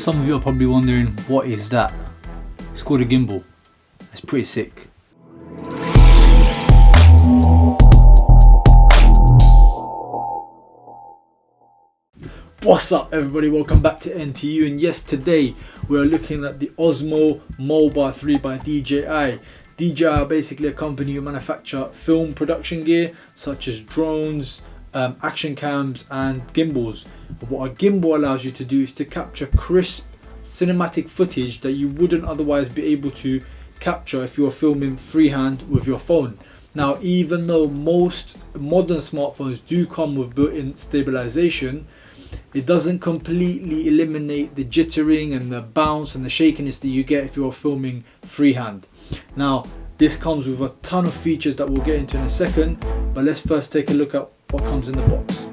Some of you are probably wondering, what is that? It's called a gimbal. It's pretty sick. What's up everybody, welcome back to NTU, and yes, today we're looking at the Osmo Mobile 3 by DJI. DJI are basically a company who manufacture film production gear such as drones, action cams and gimbals. What a gimbal allows you to do is to capture crisp cinematic footage that you wouldn't otherwise be able to capture if you were filming freehand with your phone. Now, even though most modern smartphones do come with built-in stabilization, it doesn't completely eliminate the jittering and the bounce and the shakiness that you get if you're filming freehand. Now, this comes with a ton of features that we'll get into in a second, but let's first take a look at what comes in the box.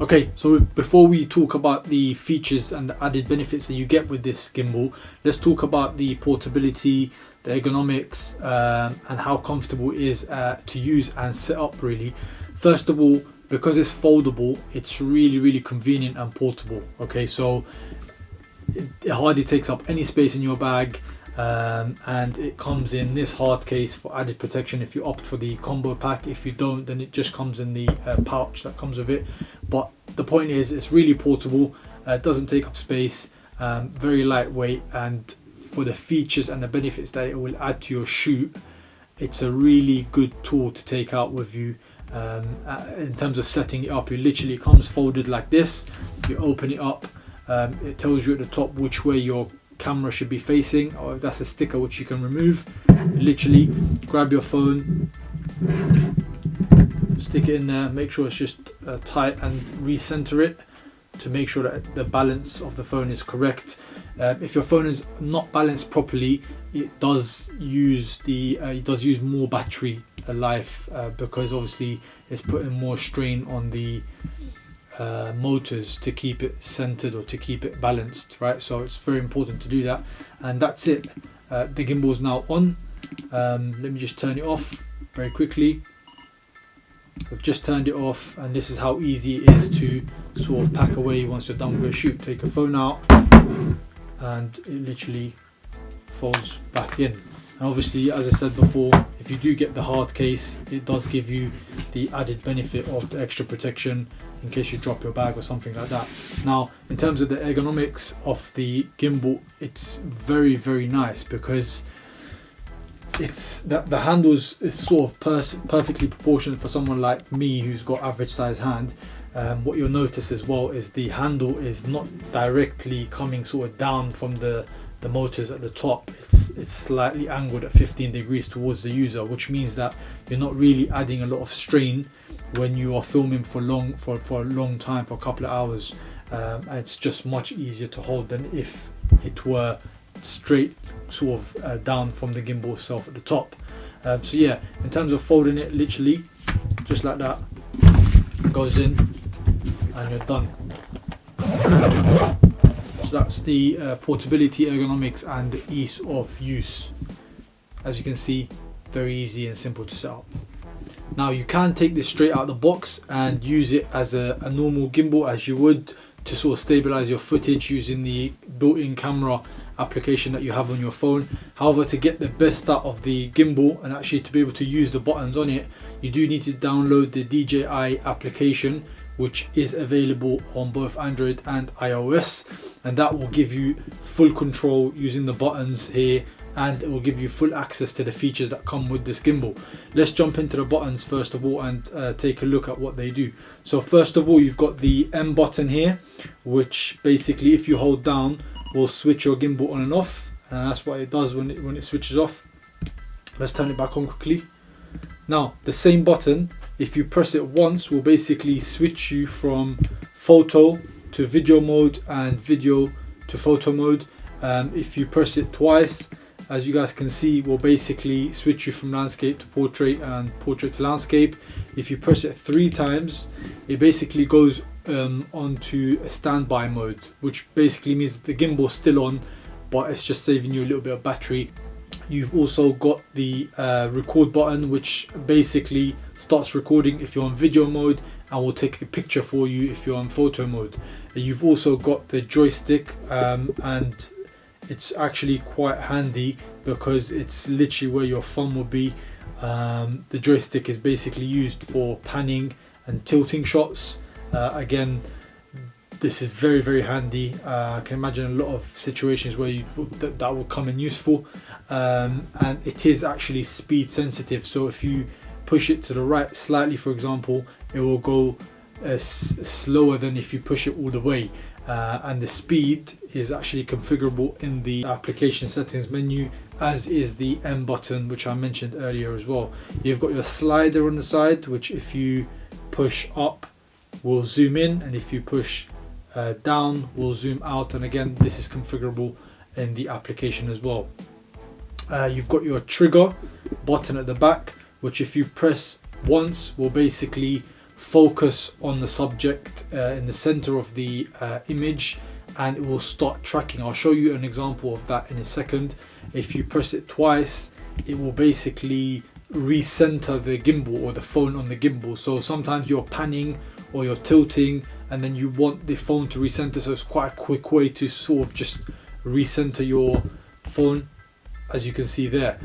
Okay, so before we talk about the features and the added benefits that you get with this gimbal, let's talk about the portability, the ergonomics, and how comfortable it is to use and set up really. First of all, because it's foldable, it's really convenient and portable. Okay, so it hardly takes up any space in your bag, and it comes in this hard case for added protection if you opt for the combo pack. If you don't, then it just comes in the pouch that comes with it. But the point is, it's really portable, it doesn't take up space, very lightweight, and for the features and the benefits that it will add to your shoot, it's a really good tool to take out with you. In terms of setting it up, it comes folded like this. You open it up, it tells you at the top which way your camera should be facing, or that's a sticker which you can remove. Literally grab your phone, stick it in there, make sure it's just tight, and recenter it to make sure that the balance of the phone is correct. If your phone is not balanced properly, it does use more battery life, because obviously it's putting more strain on the motors to keep it centered or to keep it balanced, right? So it's very important to do that. And that's it. The gimbal is now on. Let me just turn it off very quickly. I've just turned it off, and this is how easy it is to sort of pack away once you're done with a shoot. Take your phone out and it literally folds back in. And obviously, as I said before, if you do get the hard case, it does give you the added benefit of the extra protection in case you drop your bag or something like that. Now, in terms of the ergonomics of the gimbal, it's very nice, because it's that the handles is sort of perfectly proportioned for someone like me who's got average size hand. What you'll notice as well is the handle is not directly coming sort of down from the motors at the top. It's slightly angled at 15 degrees towards the user, which means that you're not really adding a lot of strain when you are filming for a long time, for a couple of hours. It's just much easier to hold than if it were straight sort of down from the gimbal itself at the top. So yeah, in terms of folding it, literally just like that, goes in and you're done. So that's the portability, ergonomics and the ease of use. As you can see, very easy and simple to set up. Now you can take this straight out of the box and use it as a normal gimbal, as you would to sort of stabilize your footage using the built-in camera application that you have on your phone. However, to get the best out of the gimbal and actually to be able to use the buttons on it, you do need to download the DJI application, which is available on both Android and iOS, and that will give you full control using the buttons here, and it will give you full access to the features that come with this gimbal. Let's jump into the buttons first of all and take a look at what they do. So first of all, you've got the M button here, which basically if you hold down will switch your gimbal on and off, and that's what it does when it switches off. Let's turn it back on quickly. Now the same button, if you press it once, will basically switch you from photo to video mode and video to photo mode. If you press it twice, as you guys can see, will basically switch you from landscape to portrait and portrait to landscape. If you press it 3 times, it basically goes onto a standby mode, which basically means the gimbal's still on, but it's just saving you a little bit of battery. You've also got the record button, which basically starts recording if you're on video mode and will take a picture for you if you're on photo mode. You've also got the joystick, and it's actually quite handy because it's literally where your thumb will be. The joystick is basically used for panning and tilting shots. Again, this is very, very handy. I can imagine a lot of situations where that will come in useful, and it is actually speed sensitive. So if you push it to the right slightly, for example, it will go slower than if you push it all the way. And the speed is actually configurable in the application settings menu, as is the M button, which I mentioned earlier as well. You've got your slider on the side, which if you push up will zoom in, and if you push down will zoom out, and again this is configurable in the application as well. You've got your trigger button at the back, which if you press once will basically focus on the subject in the center of the image, and it will start tracking. I'll show you an example of that in a second. If you press it twice, it will basically recenter the gimbal or the phone on the gimbal. So sometimes you're panning or you're tilting and then you want the phone to recenter, so it's quite a quick way to sort of just recenter your phone, as you can see there.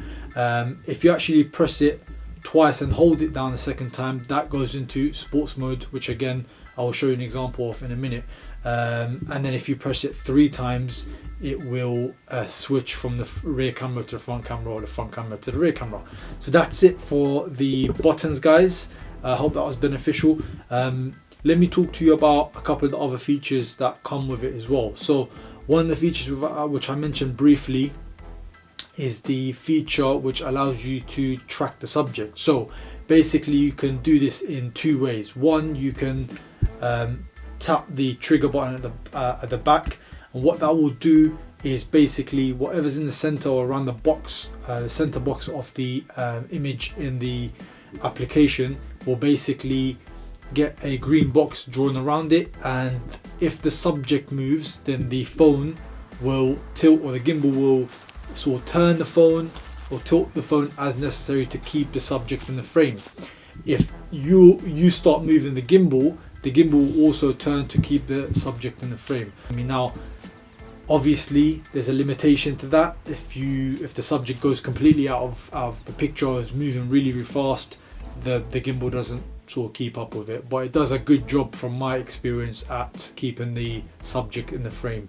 If you actually press it twice and hold it down the second time, that goes into sports mode, which again I will show you an example of in a minute. And then if you press it 3 times, it will switch from the rear camera to the front camera, or the front camera to the rear camera. So that's it for the buttons, guys. I hope that was beneficial. Let me talk to you about a couple of the other features that come with it as well. So one of the features which I mentioned briefly is the feature which allows you to track the subject. So basically you can do this in 2 ways. One, you can tap the trigger button at the back, and what that will do is basically whatever's in the center or around the box, the center box of the image in the application will basically get a green box drawn around it, and if the subject moves, then the phone will tilt, or the gimbal will sort of turn the phone or tilt the phone as necessary to keep the subject in the frame. If you start moving the gimbal will also turn to keep the subject in the frame. I mean, now obviously there's a limitation to that. If the subject goes completely out of the picture, is moving really, really fast, the gimbal doesn't sort of keep up with it, but it does a good job from my experience at keeping the subject in the frame.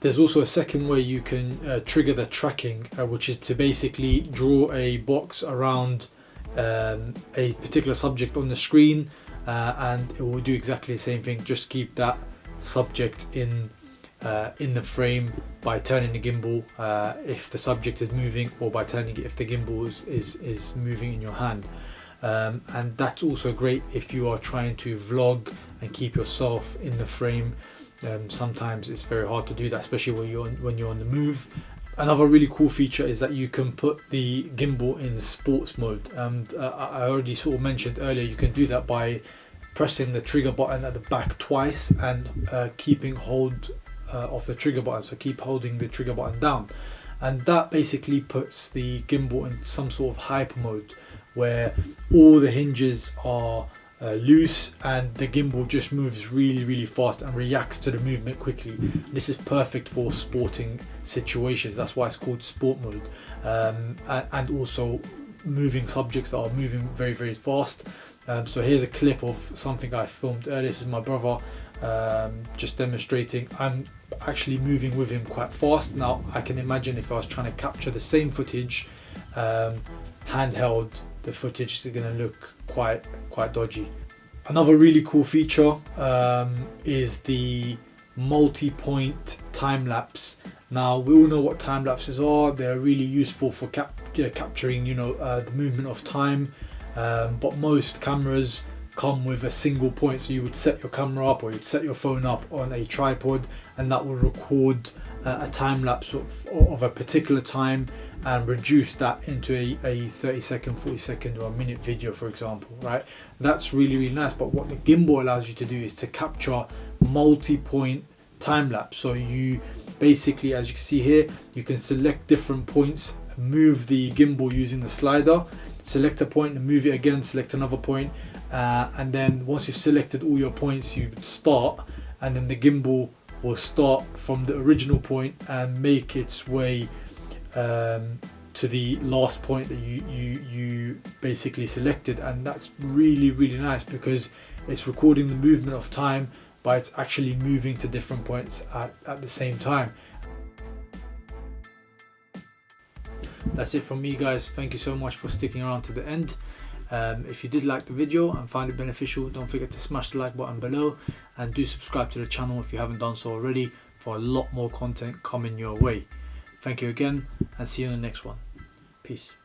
There's also a second way you can trigger the tracking, which is to basically draw a box around a particular subject on the screen, and it will do exactly the same thing, just keep that subject in the frame by turning the gimbal if the subject is moving, or by turning it if the gimbal is moving in your hand. And that's also great if you are trying to vlog and keep yourself in the frame. Sometimes it's very hard to do that, especially when you're on the move. Another really cool feature is that you can put the gimbal in sports mode, and I already sort of mentioned earlier, you can do that by pressing the trigger button at the back twice and keeping hold of the trigger button, so keep holding the trigger button down, and that basically puts the gimbal in some sort of hyper mode, where all the hinges are loose and the gimbal just moves really fast and reacts to the movement quickly. This is perfect for sporting situations. That's why it's called sport mode, and also moving subjects that are moving very fast. So here's a clip of something I filmed earlier. This is my brother just demonstrating. I'm actually moving with him quite fast. Now I can imagine if I was trying to capture the same footage handheld, the footage is going to look quite dodgy. Another really cool feature is the multi-point time lapse. Now we all know what time lapses are. They're really useful for capturing the movement of time, but most cameras come with a single point. So you would set your camera up, or you'd set your phone up on a tripod, and that will record a time lapse of a particular time and reduce that into a 30-second, 40-second, or a minute video, for example, right? That's really nice. But what the gimbal allows you to do is to capture multi-point time lapse. So you basically, as you can see here, you can select different points, move the gimbal using the slider, select a point and move it again, select another point, and then once you've selected all your points, you start, and then the gimbal will start from the original point and make its way to the last point that you basically selected. And that's really nice because it's recording the movement of time, but it's actually moving to different points at the same time. That's it from me, guys. Thank you so much for sticking around to the end. If you did like the video and find it beneficial, don't forget to smash the like button below, and do subscribe to the channel if you haven't done so already, for a lot more content coming your way. Thank you again, and see you in the next one. Peace.